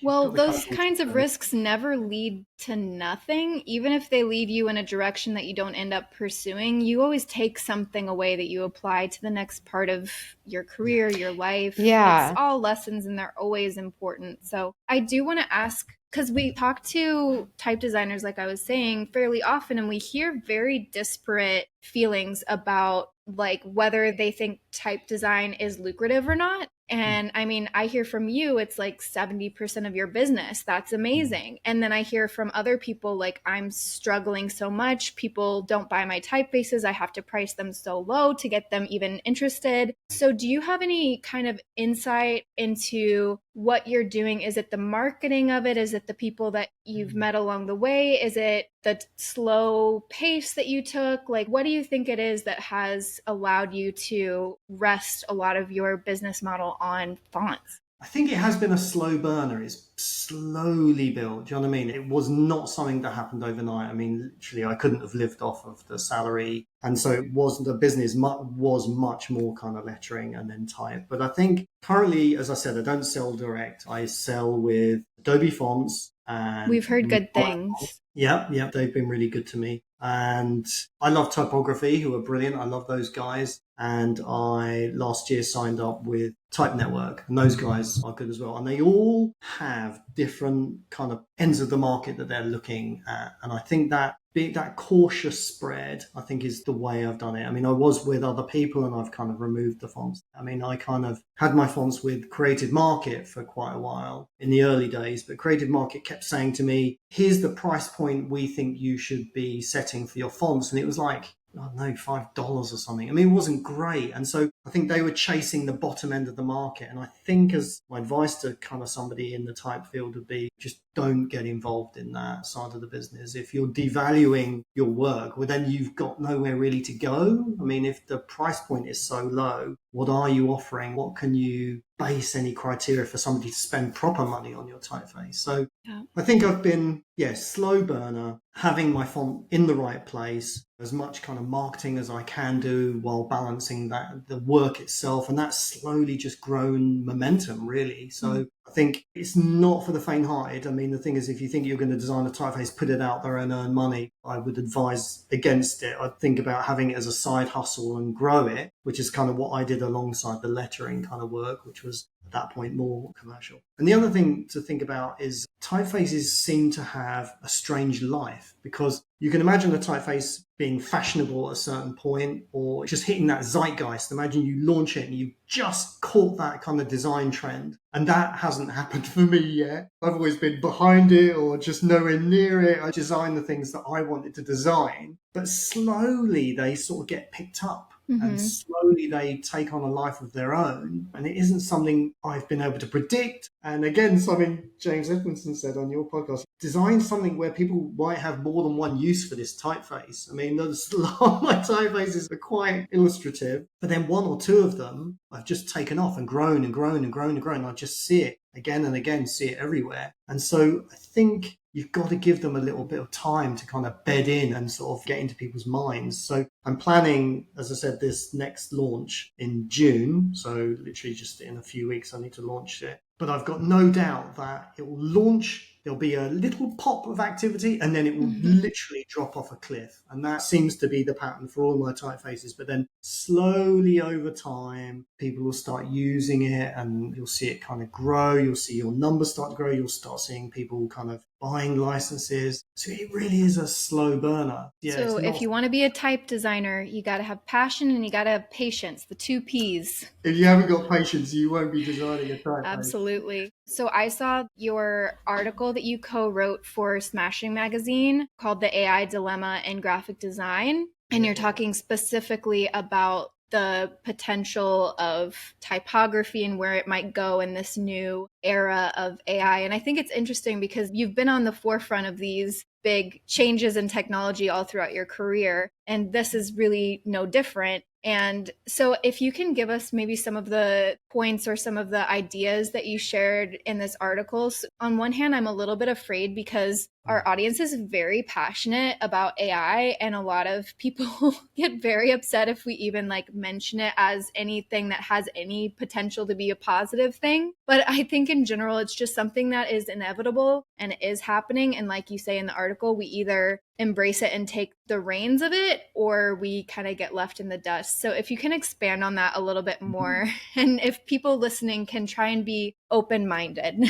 Well, those kinds of risks never lead to nothing. Even if they lead you in a direction that you don't end up pursuing, you always take something away that you apply to the next part of your career, your life. Yeah. It's all lessons and they're always important. So I do want to ask, because we talk to type designers, like I was saying, fairly often, and we hear very disparate feelings about like whether they think type design is lucrative or not. And I mean, I hear from you, it's like 70% of your business. That's amazing. And then I hear from other people, like, I'm struggling so much. People don't buy my typefaces. I have to price them so low to get them even interested. So do you have any kind of insight into what you're doing? Is it the marketing of it? Is it the people that you've met along the way? Is it the slow pace that you took? Like, what do you think it is that has allowed you to rest a lot of your business model on fonts? I think it has been a slow burner. It's slowly built. Do you know what I mean? It was not something that happened overnight. I mean, literally, I couldn't have lived off of the salary. And so it wasn't, the business was much more kind of lettering and then type. But I think currently, as I said, I don't sell direct. I sell with Adobe fonts. And we've heard good things. Yeah, they've been really good to me. And I love Typography, who are brilliant. I love those guys. And I last year signed up with Type Network, and those guys are good as well. And they all have different kind of ends of the market that they're looking at. And I think that being that cautious spread, I think, is the way I've done it. I mean, I was with other people and I've kind of removed the fonts. I mean, I kind of had my fonts with Creative Market for quite a while in the early days, but Creative Market kept saying to me, here's the price point we think you should be setting for your fonts. And it was like, I don't know, $5 or something. I mean, it wasn't great. And so I think they were chasing the bottom end of the market. And I think, as my advice to kind of somebody in the type field would be, just don't get involved in that side of the business. If you're devaluing your work, well, then you've got nowhere really to go. I mean, if the price point is so low, what are you offering? What can you base any criteria for somebody to spend proper money on your typeface? So I think I've been, slow burner, having my font in the right place, as much kind of marketing as I can do while balancing that, the work itself. And that's slowly just grown momentum, really. So I think it's not for the faint-hearted. I mean, the thing is, if you think you're going to design a typeface, put it out there and earn money, I would advise against it. I'd think about having it as a side hustle and grow it, which is kind of what I did alongside the lettering kind of work, which was at that point more commercial. And the other thing to think about is typefaces seem to have a strange life, because you can imagine a typeface being fashionable at a certain point or just hitting that zeitgeist. Imagine you launch it and you just caught that kind of design trend. And that hasn't happened for me yet. I've always been behind it or just nowhere near it. I design the things that I wanted to design, but slowly they sort of get picked up. And slowly they take on a life of their own. And it isn't something I've been able to predict. And again, something James Edmondson said on your podcast, design something where people might have more than one use for this typeface. I mean, a lot of my typefaces are quite illustrative, but then one or two of them I've just taken off and grown and grown and grown and grown. I just see it again and again, see it everywhere. And so I think you've got to give them a little bit of time to kind of bed in and sort of get into people's minds. So I'm planning, as I said, this next launch in June. So literally just in a few weeks, I need to launch it. But I've got no doubt that it will launch. There'll be a little pop of activity and then it will literally drop off a cliff. And that seems to be the pattern for all my typefaces. But then slowly over time, people will start using it and you'll see it kind of grow. You'll see your numbers start to grow. You'll start seeing people kind of buying licenses. So it really is a slow burner. Yeah, so if you want to be a type designer, you got to have passion and you got to have patience, the 2 Ps. If you haven't got patience, you won't be designing a typeface. Absolutely. So I saw your article that you co-wrote for Smashing Magazine called The AI Dilemma in Graphic Design. And you're talking specifically about the potential of typography and where it might go in this new era of AI. And I think it's interesting because you've been on the forefront of these big changes in technology all throughout your career, and this is really no different. And so if you can give us maybe some of the points or some of the ideas that you shared in this article. So on one hand, I'm a little bit afraid because our audience is very passionate about AI, and a lot of people get very upset if we even like mention it as anything that has any potential to be a positive thing. But I think in general, it's just something that is inevitable and it is happening. And like you say in the article, we either embrace it and take the reins of it, or we kind of get left in the dust. So if you can expand on that a little bit more, and if people listening can try and be open-minded.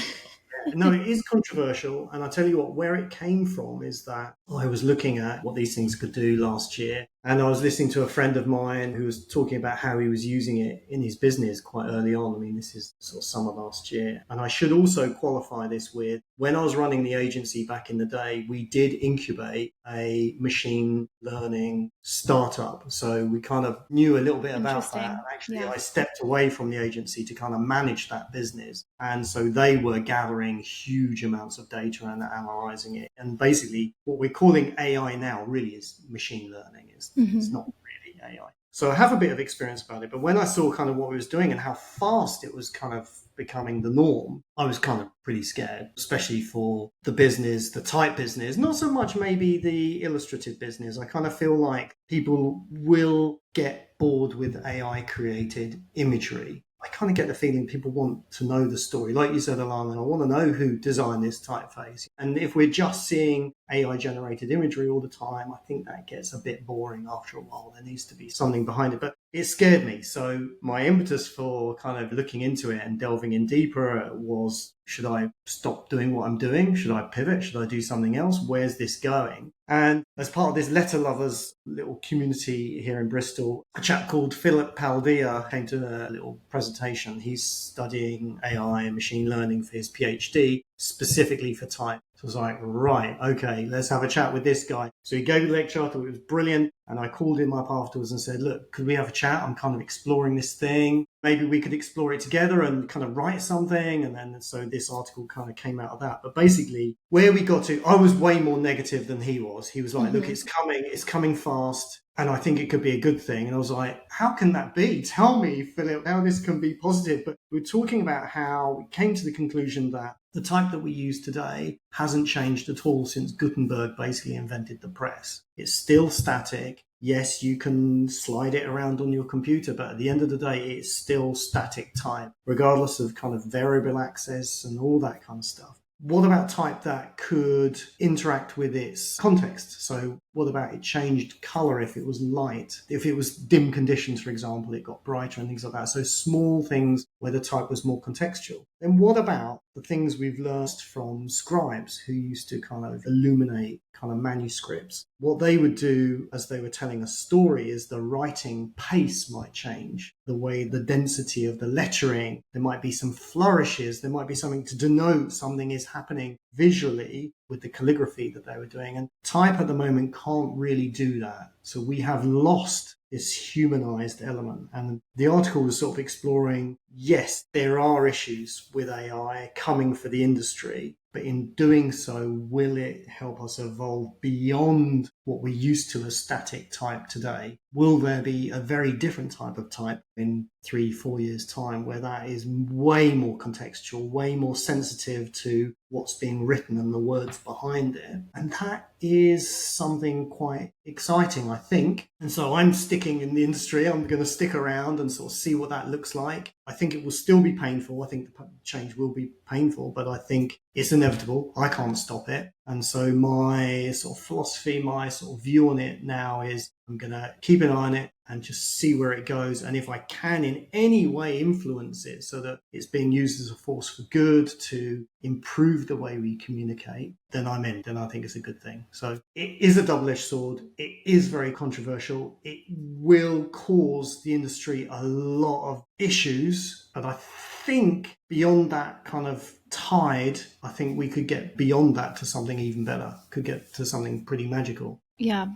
No, it is controversial. And I'll tell you what, where it came from is that I was looking at what these things could do last year. And I was listening to a friend of mine who was talking about how he was using it in his business quite early on. I mean, this is sort of summer last year. And I should also qualify this with, when I was running the agency back in the day, we did incubate a machine learning startup. So we kind of knew a little bit about that. And actually, I stepped away from the agency to kind of manage that business. And so they were gathering huge amounts of data and analyzing it. And basically, what we're calling AI now really is machine learning. It's not really AI. So I have a bit of experience about it. But when I saw kind of what we was doing and how fast it was kind of becoming the norm, I was kind of pretty scared, especially for the business, the type business, not so much maybe the illustrative business. I kind of feel like people will get bored with AI created imagery. I kind of get the feeling people want to know the story. Like you said, Alana, I want to know who designed this typeface. And if we're just seeing AI generated imagery all the time, I think that gets a bit boring after a while. There needs to be something behind it. But it scared me. So my impetus for kind of looking into it and delving in deeper was, should I stop doing what I'm doing? Should I pivot? Should I do something else? Where's this going? And as part of this letter lovers little community here in Bristol, a chap called Philip Paldea came to a little presentation. He's studying AI and machine learning for his PhD, specifically for type. So I was like, right, okay, let's have a chat with this guy. So he gave the lecture, I thought it was brilliant. And I called him up afterwards and said, look, could we have a chat? I'm kind of exploring this thing. Maybe we could explore it together and kind of write something. And then so this article kind of came out of that. But basically, where we got to, I was way more negative than he was. He was like, look, it's coming fast. And I think it could be a good thing. And I was like, how can that be? Tell me, Philip, how this can be positive. But we're talking about how we came to the conclusion that the type that we use today hasn't changed at all since Gutenberg basically invented the press. It's still static. Yes, you can slide it around on your computer, but at the end of the day, it's still static type, regardless of kind of variable access and all that kind of stuff. What about type that could interact with its context? So what about it changed color if it was light? If it was dim conditions, for example, it got brighter and things like that. So small things where the type was more contextual. Then what about the things we've learned from scribes who used to kind of illuminate kind of manuscripts? What they would do as they were telling a story is the writing pace might change, the way the density of the lettering, there might be some flourishes, there might be something to denote something is happening visually with the calligraphy that they were doing. And type at the moment can't really do that. So we have lost this humanized element. And the article was sort of exploring, yes, there are issues with AI coming for the industry, but in doing so, will it help us evolve beyond what we're used to as static type today? Will there be a very different type of type in 3-4 years' time where that is way more contextual, way more sensitive to what's being written and the words behind it? And that is something quite exciting, I think. And so I'm sticking in the industry. I'm going to stick around and sort of see what that looks like. I think it will still be painful. I think the change will be painful, but I think it's inevitable. I can't stop it. And so my sort of philosophy, my sort of view on it now is I'm going to keep an eye on it and just see where it goes. And if I can in any way influence it so that it's being used as a force for good to improve the way we communicate, then I'm in. Then I think it's a good thing. So it is a double-edged sword. It is very controversial. It will cause the industry a lot of issues, but I think beyond that kind of tide, I think we could get beyond that to something even better, could get to something pretty magical. Yeah,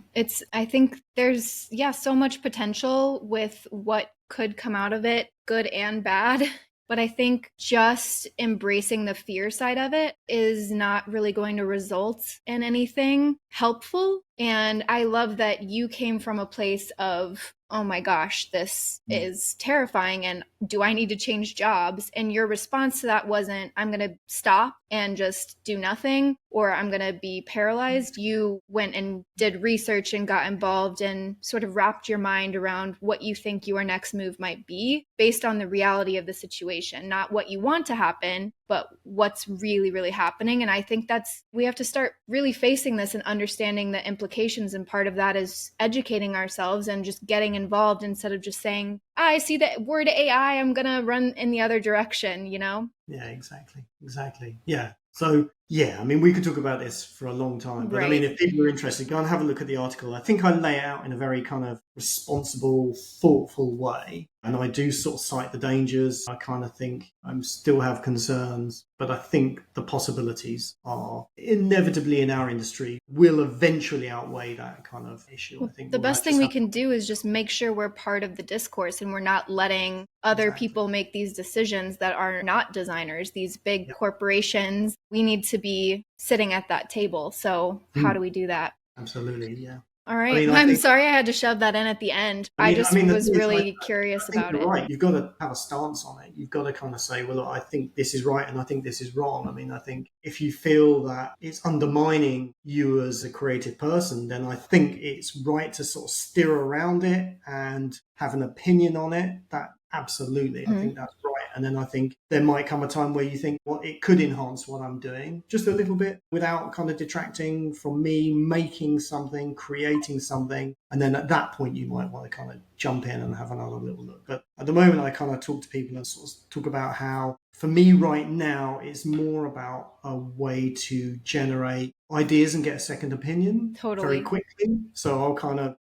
I think there's, so much potential with what could come out of it, good and bad. But I think just embracing the fear side of it is not really going to result in anything helpful. And I love that you came from a place of, oh my gosh, this is terrifying. And do I need to change jobs? And your response to that wasn't, I'm going to stop and just do nothing, or I'm going to be paralyzed. You went and did research and got involved and sort of wrapped your mind around what you think your next move might be based on the reality of the situation, not what you want to happen, but what's really, really happening. And I think we have to start really facing this and understanding the implications. And part of that is educating ourselves and just getting involved instead of just saying, I see the word AI, I'm going to run in the other direction, Yeah, exactly. Yeah. So, yeah, I mean, we could talk about this for a long time, but I mean, if people are interested, go and have a look at the article. I think I lay it out in a very kind of responsible, thoughtful way. And I do sort of cite the dangers. I kind of think I still have concerns, but I think the possibilities are inevitably in our industry will eventually outweigh that kind of issue. I think the best thing we can do is just make sure we're part of the discourse and we're not letting other people make these decisions that are not designers, these big corporations. We need to be sitting at that table. So how do we do that? Absolutely, yeah. All right. I'm sorry I had to shove that in at the end. I was really curious about it. You're right. You've got to have a stance on it. You've got to kind of say, well, look, I think this is right and I think this is wrong. I mean, I think if you feel that it's undermining you as a creative person, then I think it's right to sort of steer around it and have an opinion on it. That absolutely, I think that's right. And then I think there might come a time where you think, well, it could enhance what I'm doing just a little bit without kind of detracting from me making something, creating something. And then at that point, you might want to kind of jump in and have another little look. But at the moment, I kind of talk to people and sort of talk about how, for me right now, it's more about a way to generate ideas and get a second opinion very quickly. So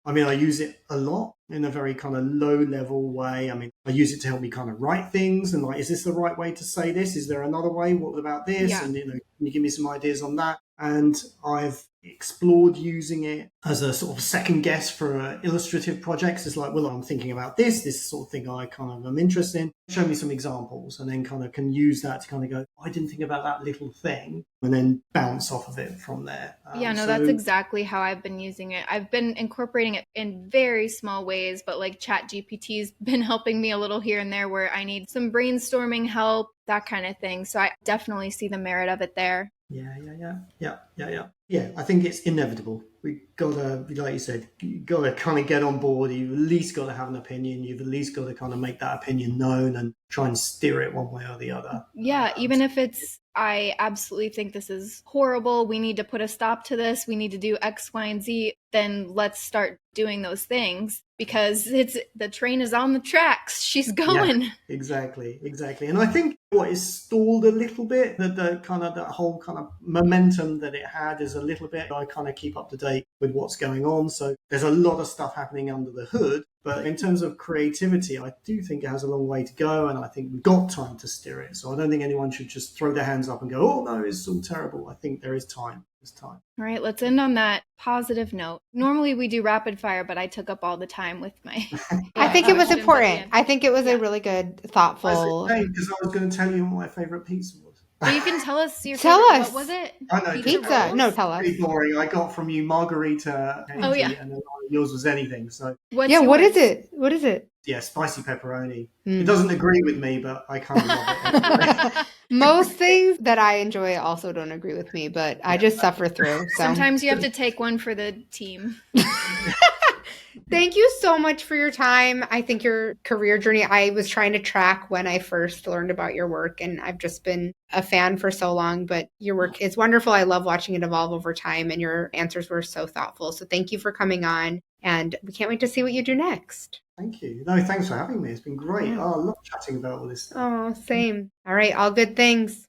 I use it a lot in a very kind of low level way. I mean, I use it to help me kind of write things and like, is this the right way to say this? Is there another way? What about this? Yeah. And, can you give me some ideas on that? And I've explored using it as a sort of second guess for illustrative projects. It's like, well, I'm thinking about this sort of thing I kind of am interested in. Show me some examples, and then kind of can use that to kind of go, I didn't think about that little thing, and then bounce off of it from there. That's exactly how I've been using it. I've been incorporating it in very small ways, but like ChatGPT's been helping me a little here and there where I need some brainstorming help, that kind of thing. So I definitely see the merit of it there. Yeah, I think it's inevitable. We gotta, like you said, you gotta kind of get on board. You've at least got to have an opinion. You've at least got to kind of make that opinion known and try and steer it one way or the other. Yeah, even if it's, I absolutely think this is horrible, we need to put a stop to this, we need to do X, Y, and Z, then let's start doing those things because the train is on the tracks. She's going. Yeah, exactly. And I think what is stalled a little bit, that whole kind of momentum that it had is a little bit, I kind of keep up to date with what's going on. So there's a lot of stuff happening under the hood. But in terms of creativity, I do think it has a long way to go, and I think we've got time to steer it. So I don't think anyone should just throw their hands up and go, oh, no, it's all terrible. I think there is time. All right, let's end on that positive note. Normally we do rapid fire, but I took up all the time with my... I think it was important. I think it was a really good, thoughtful... Because I was going to tell you what my favorite pizza was. Well, you can tell us your favorite. What was it? I know. Pizza. No, tell us. Pretty boring. I got from you margarita, and then yours was anything. So what is it? What is it? Yeah, spicy pepperoni. It doesn't agree with me, but I kind of love it anyway. Most things that I enjoy also don't agree with me, but I just suffer through. So. Sometimes you have to take one for the team. Thank you so much for your time. I think your career journey, I was trying to track when I first learned about your work, and I've just been a fan for so long, but your work is wonderful. I love watching it evolve over time, and your answers were so thoughtful. So thank you for coming on, and we can't wait to see what you do next. Thank you. No, thanks for having me. It's been great. I love chatting about all this stuff. Oh, same. All right. All good things.